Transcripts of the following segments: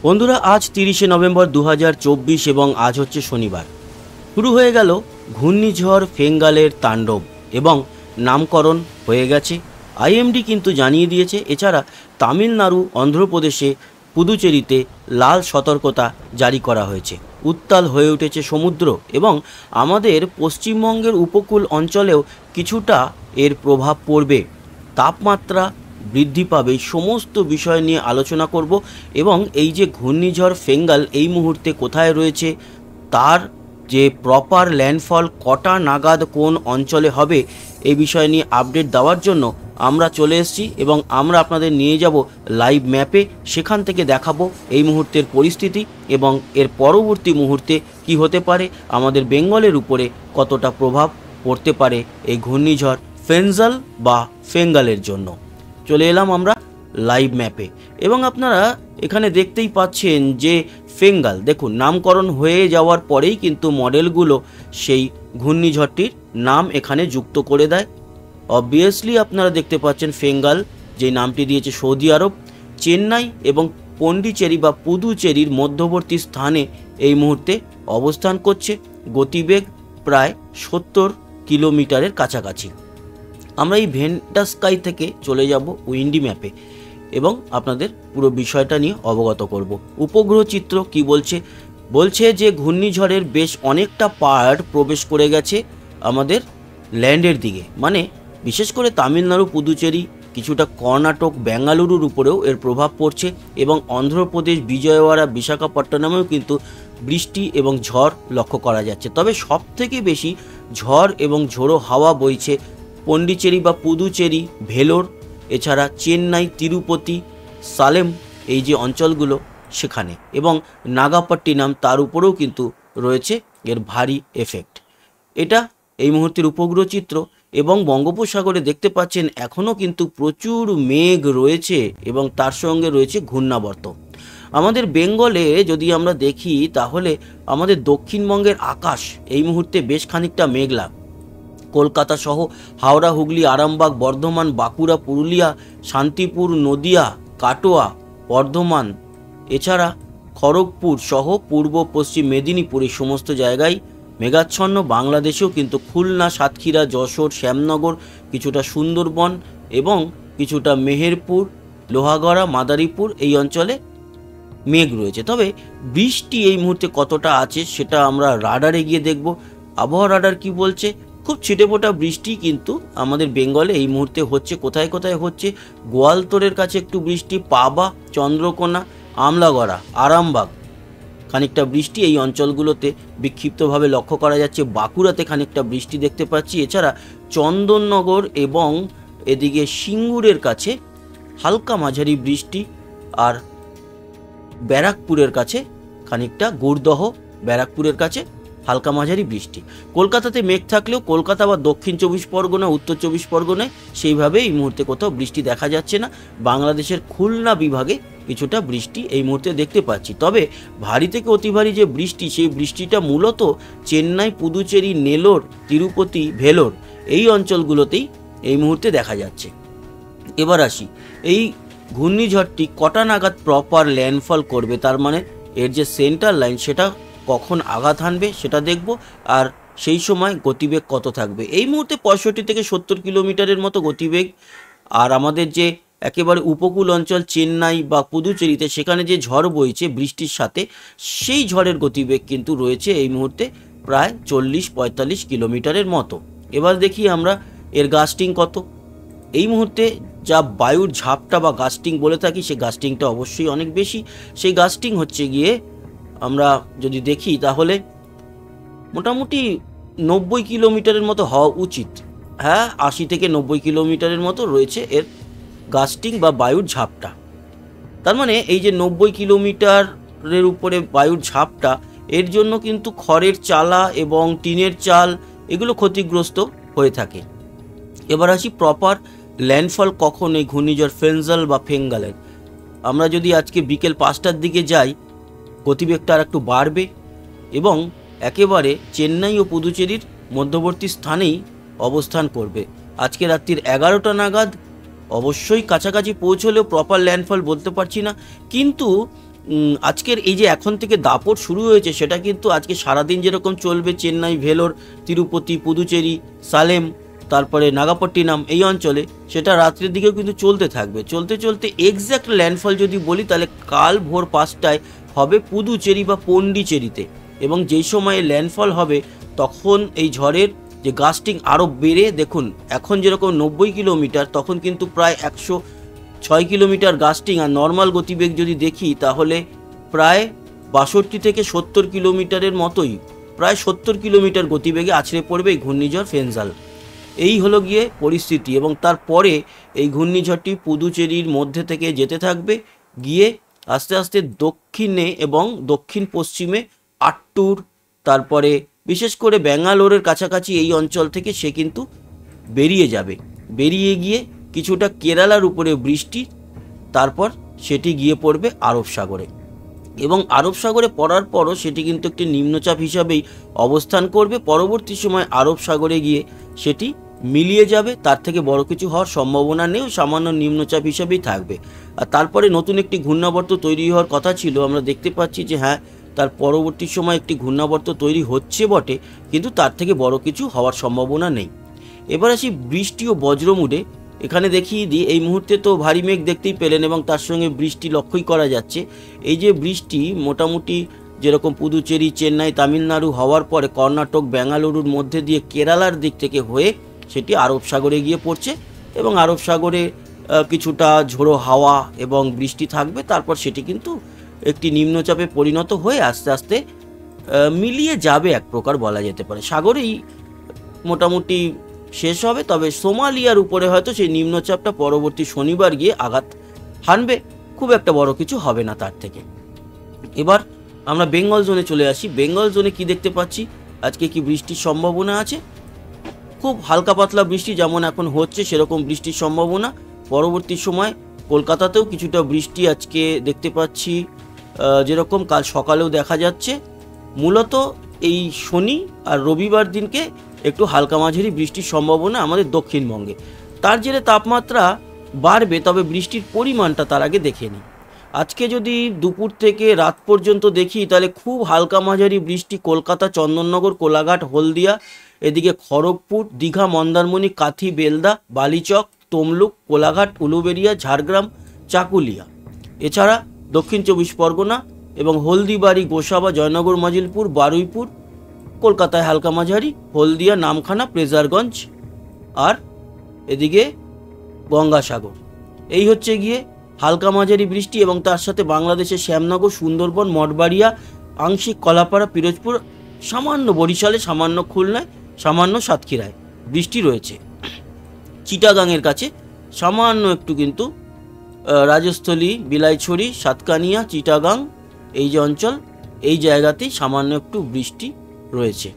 বন্ধুরা, আজ 30শে নভেম্বর 2024 এবং আজ হচ্ছে শনিবার। শুরু হয়ে গেল ঘূর্ণিঝড় ফেঙ্গালের তাণ্ডব এবং নামকরণ হয়ে গেছে। আইএমডি কিন্তু জানিয়ে দিয়েছে। এছাড়া তামিলনাড়ু, অন্ধ্রপ্রদেশে, পুদুচেরিতে লাল সতর্কতা জারি করা হয়েছে। উত্তাল হয়ে উঠেছে সমুদ্র এবং আমাদের পশ্চিমবঙ্গের উপকূল অঞ্চলেও কিছুটা এর প্রভাব পড়বে। তাপমাত্রা বৃদ্ধি পাবে। সমস্ত বিষয় নিয়ে আলোচনা করব এবং এই যে ঘূর্ণিঝড় ফেঙ্গাল এই মুহূর্তে কোথায় রয়েছে, তার যে প্রপার ল্যান্ডফল কটা নাগাদ কোন অঞ্চলে হবে, এই বিষয় নিয়ে আপডেট দেওয়ার জন্য আমরা চলে এসেছি এবং আমরা আপনাদের নিয়ে যাব লাইভ ম্যাপে। সেখান থেকে দেখাবো এই মুহূর্তের পরিস্থিতি এবং এর পরবর্তী মুহূর্তে কি হতে পারে, আমাদের বেঙ্গলের উপরে কতটা প্রভাব পড়তে পারে এই ঘূর্ণিঝড় ফেনজাল বা ফেঙ্গালের জন্য। চলে এলাম আমরা লাইভ ম্যাপে এবং আপনারা এখানে দেখতেই পাচ্ছেন যে ফেঙ্গাল, দেখুন নামকরণ হয়ে যাওয়ার পরেই কিন্তু মডেলগুলো সেই ঘূর্ণিঝড়টির নাম এখানে যুক্ত করে দেয়। অবভিয়াসলি আপনারা দেখতে পাচ্ছেন ফেঙ্গাল যে নামটি দিয়েছে সৌদি আরব, চেন্নাই এবং পন্ডিচেরি বা পুদুচেরির মধ্যবর্তী স্থানে এই মুহূর্তে অবস্থান করছে। গতিবেগ প্রায় 70 কিলোমিটারের কাছাকাছি। আমরা এই ভেন্টা স্কাই থেকে চলে যাব উইন্ডি ম্যাপে এবং আপনাদের পুরো বিষয়টা নিয়ে অবগত করব। উপগ্রহ চিত্র কি বলছে যে ঘূর্ণিঝড়ের বেশ অনেকটা পার্ট প্রবেশ করে গেছে আমাদের ল্যান্ডের দিকে, মানে বিশেষ করে তামিলনাড়ু, পুদুচেরি, কিছুটা কর্ণাটক, বেঙ্গালুরুর উপরেও এর প্রভাব পড়ছে এবং অন্ধ্রপ্রদেশ, বিজয়ওয়াড়া, বিশাখাপট্টনমেও কিন্তু বৃষ্টি এবং ঝড় লক্ষ্য করা যাচ্ছে। তবে সবথেকে বেশি ঝড় এবং ঝোড়ো হাওয়া বইছে পন্ডিচেরি বা পুদুচেরি, ভেলোর, এছাড়া চেন্নাই, তিরুপতি, সালেম এই যে অঞ্চলগুলো সেখানে, এবং নাগাপট্টিনাম তার উপরেও কিন্তু রয়েছে এর ভারী এফেক্ট। এটা এই মুহূর্তের উপগ্রহ চিত্র এবং বঙ্গোপসাগরে দেখতে পাচ্ছেন এখনও কিন্তু প্রচুর মেঘ রয়েছে এবং তার সঙ্গে রয়েছে ঘূর্ণাবর্ত। আমাদের বেঙ্গলে যদি আমরা দেখি তাহলে আমাদের দক্ষিণবঙ্গের আকাশ এই মুহূর্তে বেশ খানিকটা মেঘলা। কলকাতা সহ হাওড়া, হুগলি, আরামবাগ, বর্ধমান, বাঁকুড়া, পুরুলিয়া, শান্তিপুর, নদিয়া, কাটোয়া, বর্ধমান, এছাড়া খড়গপুর সহ পূর্ব পশ্চিম মেদিনীপুর এই সমস্ত জায়গায় মেঘাচ্ছন্ন। বাংলাদেশেও কিন্তু খুলনা, সাতক্ষীরা, যশোর, শ্যামনগর, কিছুটা সুন্দরবন এবং কিছুটা মেহেরপুর, লোহাগড়া, মাদারীপুর এই অঞ্চলে মেঘ রয়েছে। তবে বৃষ্টি এই মুহূর্তে কতটা আছে সেটা আমরা রাডারে গিয়ে দেখব। আবহাওয়া রাডার কি বলছে? খুব ছিটেফোঁটা বৃষ্টি কিন্তু আমাদের বেঙ্গলে এই মুহূর্তে হচ্ছে। কোথায় কোথায় হচ্ছে? গোয়ালতোড়ের কাছে একটু বৃষ্টি, পাবা, চন্দ্রকোনা, আমলাগড়া, আরামবাগ খানিকটা বৃষ্টি এই অঞ্চলগুলোতে বিক্ষিপ্তভাবে লক্ষ্য করা যাচ্ছে। বাঁকুড়াতে খানিকটা বৃষ্টি দেখতে পাচ্ছি। এছাড়া চন্দননগর এবং এদিকে সিঙ্গুরের কাছে হালকা মাঝারি বৃষ্টি, আর ব্যারাকপুরের কাছে খানিকটা, গুড়দহ ব্যারাকপুরের কাছে হালকা মাঝারি বৃষ্টি। কলকাতাতে মেঘ থাকলেও কলকাতা বা দক্ষিণ 24 পরগনা, উত্তর 24 পরগনায় সেইভাবে এই মুহূর্তে কোথাও বৃষ্টি দেখা যাচ্ছে না। বাংলাদেশের খুলনা বিভাগে কিছুটা বৃষ্টি এই মুহূর্তে দেখতে পাচ্ছি। তবে ভারী থেকে অতি ভারী যে বৃষ্টি, সেই বৃষ্টিটা মূলত চেন্নাই, পুদুচেরি, নেলোর, তিরুপতি, ভেলোর এই অঞ্চলগুলোতেই এই মুহূর্তে দেখা যাচ্ছে। এবার আসি, এই ঘূর্ণিঝড়টি কটা নাগাদ প্রপার ল্যান্ডফল করবে, তার মানে এর যে সেন্টার লাইন সেটা কখন আঘাত হানবে সেটা দেখব, আর সেই সময় গতিবেগ কত থাকবে। এই মুহূর্তে 65 থেকে 70 কিলোমিটারের মতো গতিবেগ। আর আমাদের যে একেবারে উপকূল অঞ্চল চেন্নাই বা পুদুচেরিতে, সেখানে যে ঝড় বইছে বৃষ্টির সাথে, সেই ঝড়ের গতিবেগ কিন্তু রয়েছে এই মুহূর্তে প্রায় 40-45 কিলোমিটারের মতো। এবার দেখি আমরা এর গাস্টিং কত। এই মুহূর্তে যা বায়ুর ঝাপটা বা গাস্টিং বলে থাকি, সেই গাস্টিংটা অবশ্যই অনেক বেশি। সেই গাস্টিং হচ্ছে গিয়ে আমরা যদি দেখি তাহলে মোটামুটি 90 কিলোমিটারের মতো হওয়া উচিত। হ্যাঁ, 80 থেকে 90 কিলোমিটারের মতো রয়েছে এর গাস্টিং বা বায়ুর ঝাপটা। তার মানে এই যে 90 কিলোমিটারের উপরে বায়ুর ঝাপটা, এর জন্য কিন্তু খড়ের চালা এবং টিনের চাল এগুলো ক্ষতিগ্রস্ত হয়ে থাকে। এবার আসি প্রপার ল্যান্ডফল কখন এই ঘূর্ণিঝড় ফেনজাল বা ফেঙ্গালের। আমরা যদি আজকে বিকেল 5টার দিকে যাই, গতিবেগটা আর একটু বাড়বে এবং একেবারে চেন্নাই ও পুদুচেরির মধ্যবর্তী স্থানেই অবস্থান করবে। আজকে রাত্রির 11টা নাগাদ অবশ্যই কাছাকাছি পৌঁছলেও প্রপার ল্যান্ডফল বলতে পারছি না, কিন্তু আজকের এই যে এখন থেকে দাপট শুরু হয়েছে সেটা কিন্তু আজকে সারাদিন যেরকম চলবে চেন্নাই, ভেলোর, তিরুপতি, পুদুচেরি, সালেম, তারপরে নাগাপট্টিনাম এই অঞ্চলে, সেটা রাত্রের দিকেও কিন্তু চলতে থাকবে। চলতে চলতে এক্স্যাক্ট ল্যান্ডফল যদি বলি তাহলে কাল ভোর 5টায় হবে পুদুচেরি বা পন্ডিচেরিতে, এবং যেই সময়ে ল্যান্ডফল হবে তখন এই ঝড়ের যে গাস্টিং আরও বেড়ে, দেখুন এখন যেরকম 90 কিলোমিটার, তখন কিন্তু প্রায় 106 কিলোমিটার গাস্টিং, আর নর্মাল গতিবেগ যদি দেখি তাহলে প্রায় 62 থেকে 70 কিলোমিটারের মতোই, প্রায় 70 কিলোমিটার গতিবেগে আছড়ে পড়বে এই ঘূর্ণিঝড় ফেনজাল। এই হলো গিয়ে পরিস্থিতি, এবং তারপরে এই ঘূর্ণিঝড়টি পুদুচেরির মধ্যে থেকে যেতে থাকবে, গিয়ে আস্তে আস্তে দক্ষিণে এবং দক্ষিণ পশ্চিমে আট্টুর, তারপরে বিশেষ করে ব্যাঙ্গালোরের কাছাকাছি এই অঞ্চল থেকে সে কিন্তু বেরিয়ে যাবে, বেরিয়ে গিয়ে কিছুটা কেরালার উপরে বৃষ্টি, তারপর সেটি গিয়ে পড়বে আরব সাগরে, এবং আরব সাগরে পড়ার পরও সেটি কিন্তু একটি নিম্নচাপ হিসাবেই অবস্থান করবে। পরবর্তী সময় আরব সাগরে গিয়ে সেটি মিলিয়ে যাবে, তার থেকে বড় কিছু হওয়ার সম্ভাবনা নেই, সামান্য নিম্নচাপ হিসাবেই থাকবে। আর তারপরে নতুন একটি ঘূর্ণাবর্ত তৈরি হওয়ার কথা ছিল, আমরা দেখতে পাচ্ছি যে হ্যাঁ, তার পরবর্তী সময় একটি ঘূর্ণাবর্ত তৈরি হচ্ছে বটে, কিন্তু তার থেকে বড় কিছু হওয়ার সম্ভাবনা নেই। এবার আসি বৃষ্টি ও বজ্রমুডে। এখানে দেখিয়ে দিই, এই মুহূর্তে তো ভারী মেঘ দেখতেই পেলেন এবং তার সঙ্গে বৃষ্টি লক্ষ্যই করা যাচ্ছে। এই যে বৃষ্টি মোটামুটি যেরকম পুদুচেরি, চেন্নাই, তামিলনাড়ু হওয়ার পরে কর্ণাটক, বেঙ্গালুরুর মধ্যে দিয়ে কেরালার দিক থেকে হয়ে সেটি আরব সাগরে গিয়ে পড়ছে, এবং আরব সাগরে কিছুটা ঝোড়ো হাওয়া এবং বৃষ্টি থাকবে, তারপর সেটি কিন্তু একটি নিম্নচাপে পরিণত হয়ে আস্তে আস্তে মিলিয়ে যাবে, এক প্রকার বলা যেতে পারে, সাগরেই মোটামুটি শেষ হবে। তবে সোমালিয়ার উপরে হয়তো সেই নিম্নচাপটা পরবর্তী শনিবার গিয়ে আঘাত হানবে, খুব একটা বড় কিছু হবে না তার থেকে। এবার আমরা বেঙ্গল জোনে চলে আসি। বেঙ্গল জোনে কি দেখতে পাচ্ছি, আজকে কি বৃষ্টির সম্ভাবনা আছে? খুব হালকা পাতলা বৃষ্টি যেমন এখন হচ্ছে সেরকম বৃষ্টির সম্ভাবনা। পরবর্তী সময় কলকাতাতেও কিছুটা বৃষ্টি আজকে দেখতে পাচ্ছি, যেরকম কাল সকালেও দেখা যাচ্ছে। মূলত এই শনি আর রবিবার দিনকে একটু হালকা মাঝারি বৃষ্টির সম্ভাবনা আমাদের দক্ষিণবঙ্গে। তার জেরে তাপমাত্রা বাড়বে, তবে বৃষ্টির পরিমাণটা তার আগে দেখে নিই। আজকে যদি দুপুর থেকে রাত পর্যন্ত দেখি তাহলে খুব হালকা মাঝারি বৃষ্টি কলকাতা, চন্দননগর, কোলাঘাট, হলদিয়া, এদিকে খড়গপুর, দীঘা, মন্দারমণি, কাথি, বেলদা, বালিচক, তমলুক, কোলাঘাট, উলুবেড়িয়া, ঝাড়গ্রাম, চাকুলিয়া, এছাড়া দক্ষিণ 24 পরগনা এবং হলদিবাড়ি, গোসাবা, জয়নগর, মজিলপুর, বারুইপুর, কলকাতায় হালকা মাঝারি, হলদিয়া, নামখানা, প্রেজারগঞ্জ, আর এদিকে গঙ্গাসাগর। এই হচ্ছে গিয়ে হালকা মাঝারি বৃষ্টি, এবং তার সাথে বাংলাদেশের শ্যামনগর, সুন্দরবন, মঠবাড়িয়া, আংশিক কলাপাড়া, পিরোজপুর, সামান্য বরিশালে, সামান্য খুলনায়, সামান্য সাতক্ষীরায় বৃষ্টি রয়েছে। চিটাগাংয়ের কাছে সামান্য একটু কিন্তু রাজস্থলী, বিলাইছড়ি, সাতকানিয়া, চিটাগাং এই যে অঞ্চল, এই জায়গাতেই সামান্য একটু বৃষ্টি রয়েছে।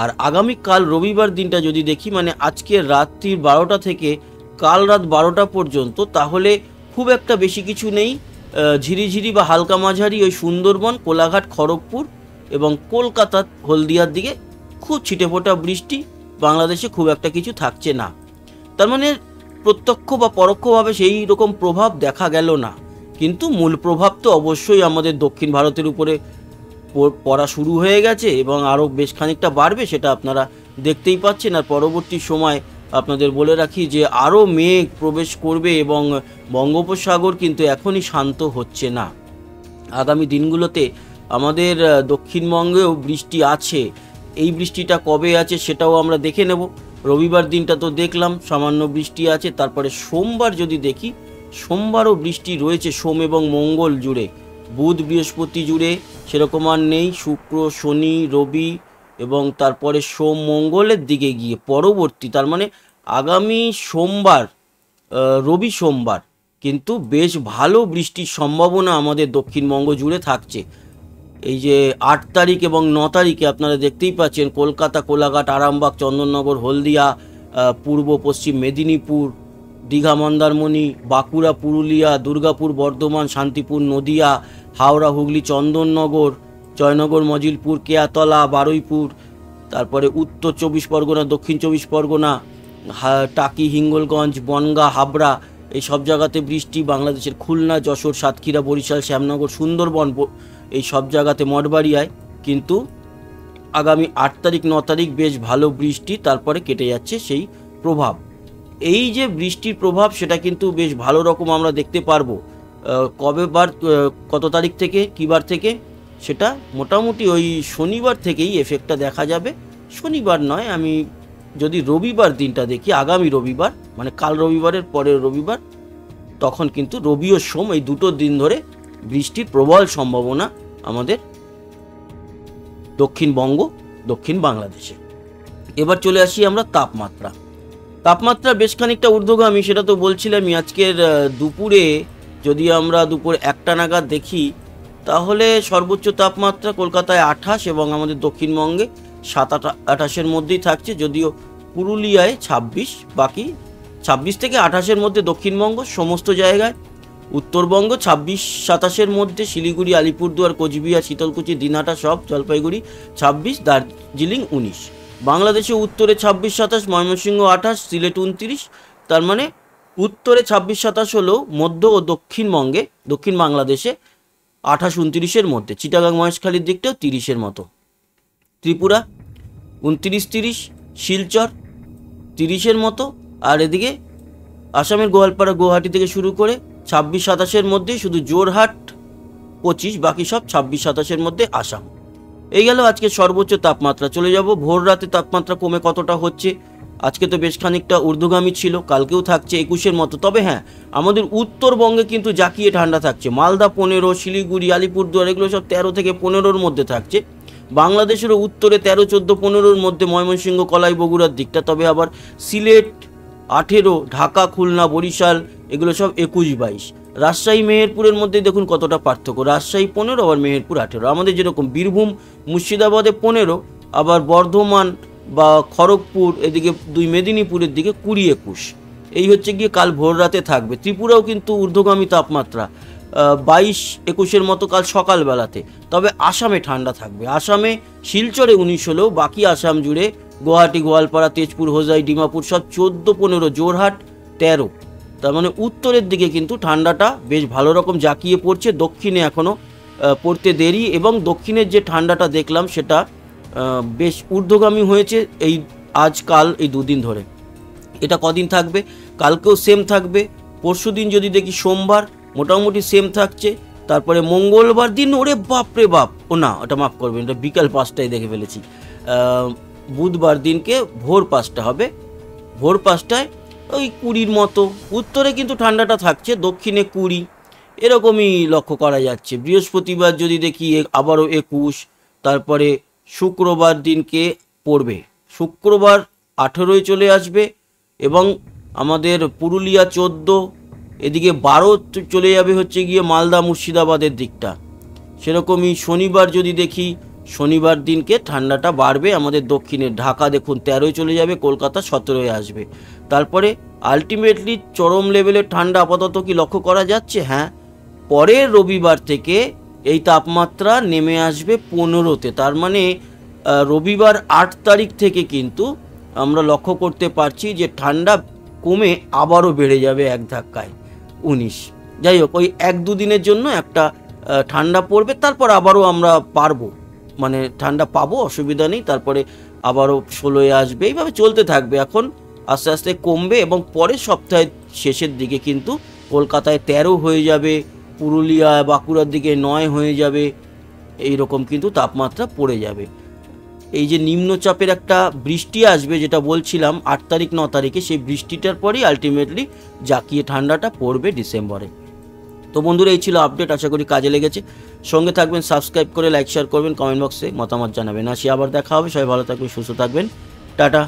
আর আগামীকাল রবিবার দিনটা যদি দেখি, মানে আজকে রাত্রির 12টা থেকে কাল রাত 12টা পর্যন্ত, তাহলে খুব একটা বেশি কিছু নেই। ঝিরিঝিরি বা হালকা মাঝারি ওই সুন্দরবন, কোলাঘাট, খড়গপুর এবং কলকাতা, হলদিয়ার দিকে খুব ছিটেফোঁটা বৃষ্টি, বাংলাদেশে খুব একটা কিছু থাকছে না। তার মানে প্রত্যক্ষ বা পরোক্ষভাবে সেই রকম প্রভাব দেখা গেল না, কিন্তু মূল প্রভাব তো অবশ্যই আমাদের দক্ষিণ ভারতের উপরে পড়া শুরু হয়ে গেছে এবং আরও বেশ খানিকটা বাড়বে, সেটা আপনারা দেখতেই পাচ্ছেন। আর পরবর্তী সময় আপনাদের বলে রাখি যে আরও মেঘ প্রবেশ করবে এবং বঙ্গোপসাগর কিন্তু এখনই শান্ত হচ্ছে না। আগামী দিনগুলোতে আমাদের দক্ষিণবঙ্গেও বৃষ্টি আছে। এই বৃষ্টিটা কবে আছে সেটাও আমরা দেখে নেব। রবিবার দিনটা তো দেখলাম সামান্য বৃষ্টি আছে, তারপরে সোমবার যদি দেখি, সোমবারও বৃষ্টি রয়েছে সোম এবং মঙ্গল জুড়ে। বুধ, বৃহস্পতি জুড়ে সেরকম আর নেই। শুক্র, শনি, রবি এবং তারপরে সোম, মঙ্গলের দিকে গিয়ে পরবর্তী, তার মানে আগামী সোমবার, রবি সোমবার কিন্তু বেশ ভালো বৃষ্টির সম্ভাবনা আমাদের দক্ষিণবঙ্গ জুড়ে থাকছে। এই যে 8 তারিখ এবং 9 তারিখে আপনারা দেখতেই পাচ্ছেন কলকাতা, কোলাঘাট, আরামবাগ, চন্দননগর, হলদিয়া, পূর্ব পশ্চিম মেদিনীপুর, দীঘা, মন্দারমণি, বাঁকুড়া, পুরুলিয়া, দুর্গাপুর, বর্ধমান, শান্তিপুর, নদিয়া, হাওড়া, হুগলি, চন্দননগর, জয়নগর, মজিলপুর, কেয়াতলা, বারুইপুর, তারপরে উত্তর 24 পরগনা, দক্ষিণ 24 পরগনা, টাকি, হিঙ্গলগঞ্জ, বনগাঁ, হাবড়া, এই সব জায়গাতে বৃষ্টি। বাংলাদেশের খুলনা, যশোর, সাতক্ষীরা, বরিশাল, শ্যামনগর, সুন্দরবন, এই সব জায়গাতে মঠবাড়িয়ায় কিন্তু আগামী 8 তারিখ 9 তারিখ বেশ ভালো বৃষ্টি, তারপরে কেটে যাচ্ছে সেই প্রভাব। এই যে বৃষ্টির প্রভাব সেটা কিন্তু বেশ ভালো রকম আমরা দেখতে পারবো। কত তারিখ থেকে, কী বার থেকে, সেটা মোটামুটি ওই শনিবার থেকেই এফেক্টটা দেখা যাবে। শনিবার নয়, আমি যদি রবিবার দিনটা দেখি, আগামী রবিবার মানে কাল রবিবারের পরের রবিবার, তখন কিন্তু রবি ও সোম এই দুটো দিন ধরে বৃষ্টির প্রবল সম্ভাবনা আমাদের দক্ষিণবঙ্গ, দক্ষিণ বাংলাদেশে। এবার চলে আসি আমরা তাপমাত্রা বেশ খানিকটা ঊর্ধ্বগামী, সেটা তো বলছিলামই। আজকের দুপুরে যদি আমরা দুপুর 1টা নাগাদ দেখি, তাহলে সর্বোচ্চ তাপমাত্রা কলকাতায় 28 এবং আমাদের দক্ষিণবঙ্গে 27-28-এর মধ্যেই থাকছে, যদিও পুরুলিয়ায় 26, বাকি 26 থেকে 28-এর মধ্যে দক্ষিণবঙ্গ সমস্ত জায়গায়। উত্তরবঙ্গ 26-27-এর মধ্যে, শিলিগুড়ি, আলিপুরদুয়ার, কোচবিহার, শীতলকুচি, দিনহাটা সব, জলপাইগুড়ি 26, দার্জিলিং 19। বাংলাদেশে উত্তরে 26-27, ময়মনসিংহ 28, সিলেট 29। তার মানে উত্তরে 26-27 হলেও মধ্য ও দক্ষিণবঙ্গে, দক্ষিণ বাংলাদেশে 28-29-এর মধ্যে। চিটাগাং, মহেশখালীর দিকটাও 30-এর মতো। ত্রিপুরা 29-30, শিলচর 30-এর মতো। আর এদিকে আসামের গোয়ালপাড়া, গুয়াহাটি থেকে শুরু করে 26-27-এর মধ্যে, শুধু জোরহাট 25, বাকি সব 26-27-এর মধ্যে আসাম। এই গেল আজকে সর্বোচ্চ তাপমাত্রা। চলে যাব ভোর রাতে তাপমাত্রা কমে কতটা হচ্ছে। আজকে তো বেশ খানিকটা ঊর্ধ্বগামী ছিল, কালকেও থাকছে 21-এর মতো। তবে হ্যাঁ, আমাদের উত্তরবঙ্গে কিন্তু জাকিয়ে ঠান্ডা থাকছে। মালদা 15, শিলিগুড়ি, আলিপুরদুয়ার এগুলো সব 13 থেকে 15-এর মধ্যে থাকছে। বাংলাদেশেরও উত্তরে 13, 14, 15-এর মধ্যে ময়মনসিংহ, কলাই, বগুড়ার দিকটা। তবে আবার সিলেট 18, ঢাকা, খুলনা, বরিশাল এগুলো সব 21-22। রাজশাহী, মেহেরপুরের মধ্যে দেখুন কতটা পার্থক্য। রাজশাহী 15, আবার মেহেরপুর 18। আমাদের যেরকম বীরভূম, মুর্শিদাবাদে 15, আবার বর্ধমান বা খড়গপুর এদিকে 2 মেদিনীপুরের দিকে 20-21। এই হচ্ছে গিয়ে কাল ভোর রাতে থাকবে। ত্রিপুরাও কিন্তু ঊর্ধ্বগামী তাপমাত্রা 22-21-এর মতো কাল সকালবেলাতে। তবে আসামে ঠান্ডা থাকবে। আসামে শিলচরে 19 হলেও বাকি আসাম জুড়ে গুয়াহাটি, গোয়ালপাড়া, তেজপুর, হোজাই, ডিমাপুর সব 14-15, জোরহাট 13। তার মানে উত্তরের দিকে কিন্তু ঠান্ডাটা বেশ ভালো রকম জাঁকিয়ে পড়ছে, দক্ষিণে এখনও পড়তে দেরি। এবং দক্ষিণের যে ঠান্ডাটা দেখলাম সেটা বেশ ঊর্ধ্বগামী হয়েছে এই আজকাল এই 2 দিন ধরে। এটা কদিন থাকবে? কালকেও সেম থাকবে। পরশু দিন যদি দেখি সোমবার মোটামুটি সেম থাকছে। তারপরে মঙ্গলবার দিন, ওরে বাপরে বাপ, ও না ওটা মাফ করবেন, এটা বিকাল 5টায় দেখে ফেলেছি। বুধবার দিনকে ভোর 5টা হবে, ভোর 5টায় ওই 20-র মতো। উত্তরে কিন্তু ঠান্ডাটা থাকছে, দক্ষিণে 20 এরকমই লক্ষ্য করা যাচ্ছে। বৃহস্পতিবার যদি দেখি আবারও 21। তারপরে শুক্রবার দিনকে পড়বে, শুক্রবার 18-য় চলে আসবে এবং আমাদের পুরুলিয়া 14, এদিকে 12 চলে যাবে হচ্ছে গিয়ে মালদা, মুর্শিদাবাদের দিকটা। সেরকমই শনিবার যদি দেখি, শনিবার দিনকে ঠান্ডাটা বাড়বে আমাদের দক্ষিণে। ঢাকা দেখুন 13-য় চলে যাবে, কলকাতা 17-য় আসবে। তারপরে আলটিমেটলি চরম লেভেলের ঠান্ডা আপাতত কি লক্ষ্য করা যাচ্ছে? হ্যাঁ, পরের রবিবার থেকে এই তাপমাত্রা নেমে আসবে 15-তে। তার মানে রবিবার 8 তারিখ থেকে কিন্তু আমরা লক্ষ্য করতে পারছি যে ঠান্ডা কমে আবারও বেড়ে যাবে এক ধাক্কায় 19। যাই হোক, ওই 1-2 দিনের জন্য একটা ঠান্ডা পড়বে, তারপর আবারও আমরা পারবো, মানে ঠান্ডা পাবো, অসুবিধা নেই। তারপরে আবারও 16-এ আসবে, এইভাবে চলতে থাকবে। এখন আস্তে আস্তে কমবে এবং পরের সপ্তাহের শেষের দিকে কিন্তু কলকাতায় 13 হয়ে যাবে, পুরুলিয়া, বাঁকুড়ার দিকে 9 হয়ে যাবে। এই রকম কিন্তু তাপমাত্রা পড়ে যাবে। এই যে নিম্নচাপের একটা বৃষ্টি আসবে যেটা বলছিলাম 8 তারিখ 9 তারিখে, সেই বৃষ্টিটার পরেই আলটিমেটলি জাকিয়ে ঠান্ডাটা পড়বে ডিসেম্বরে। তো বন্ধুরা, এই ছিল আপডেট, আশা করি কাজে লেগেছে। সঙ্গে থাকবেন, সাবস্ক্রাইব করে লাইক শেয়ার করবেন, কমেন্ট বক্সে মতামত জানাবেন। আসি আবার দেখা হবে, সবাই ভালো থাকবেন, সুস্থ থাকবেন, টাটা।